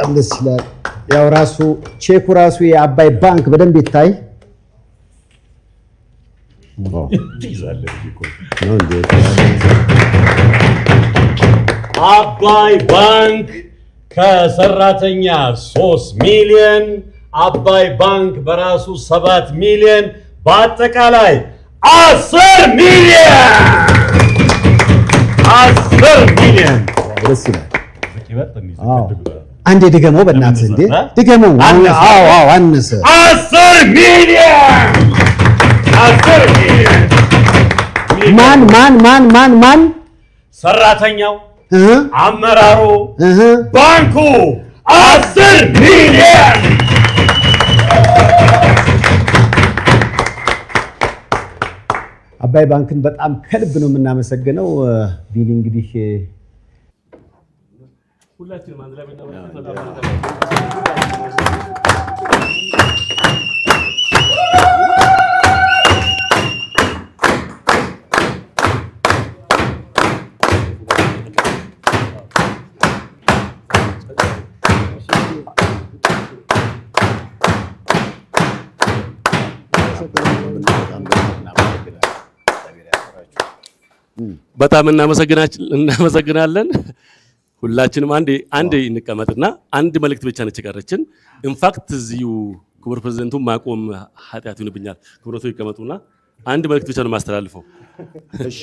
በጣም ደስ ይላል። ያው ራሱ ቼኩ ራሱ የአባይ ባንክ በደንብ ይታይ አባይ ባንክ ከሰራተኛ 3 ሚሊዮን አባይ ባንክ በራሱ 7 ሚሊዮን በአጠቃላይ 10 ሚሊዮን ደስ ይላል። አንዴ ድገመው በእናትህ እንዴ ድገመው። አዎ አነሰ 10 ሚሊዮን ማን ሰራተኛው አመራሩ ባንኩ 10 ሚሊዮን አባይ ባንክን በጣም ከልብ ነው የምናመሰግነው። ቢሊ እንግዲህ ሁላችንም አንድ ላይ በጣም እናመሰግናለን። ሁላችንም አንዴ እንቀመጥና አንድ መልእክት ብቻ ነች የቀረችን። ኢንፋክት እዚሁ ክቡር ፕሬዝዳንቱን ማቆም ኃጢአት ይሆንብኛል። ክቡራቱ ይቀመጡና አንድ መልእክት ብቻ ነው ማስተላልፈው። እሺ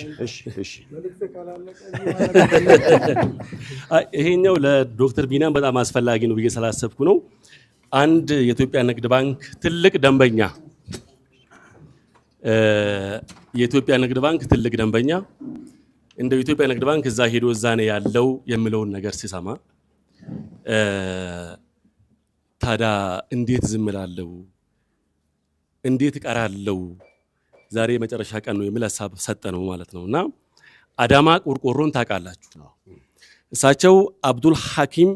ይሄኛው ለዶክተር ቢኒያም በጣም አስፈላጊ ነው ብዬ ስላሰብኩ ነው። አንድ የኢትዮጵያ ንግድ ባንክ ትልቅ ደንበኛ እንደ ኢትዮጵያ ንግድ ባንክ እዛ ሄዶ እዛ ነው ያለው የሚለውን ነገር ሲሰማ ታዲያ እንዴት ዝም እላለሁ? እንዴት እቀራለሁ? ዛሬ የመጨረሻ ቀን ነው የሚል ሐሳብ ሰጠ ነው ማለት ነውና አዳማ ቆርቆሮን ታውቃላችሁ። እሳቸው አብዱል ሐኪም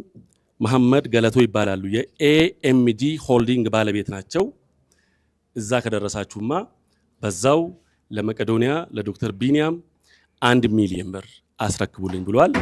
መሐመድ ገለቶ ይባላሉ። የኤኤምጂ ሆልዲንግ ባለቤት ናቸው። እዛ ከደረሳችሁማ በዛው ለመቄዶንያ ለዶክተር ቢኒያም 1 ሚሊዮን ብር አስረክቡልኝ ብሏል።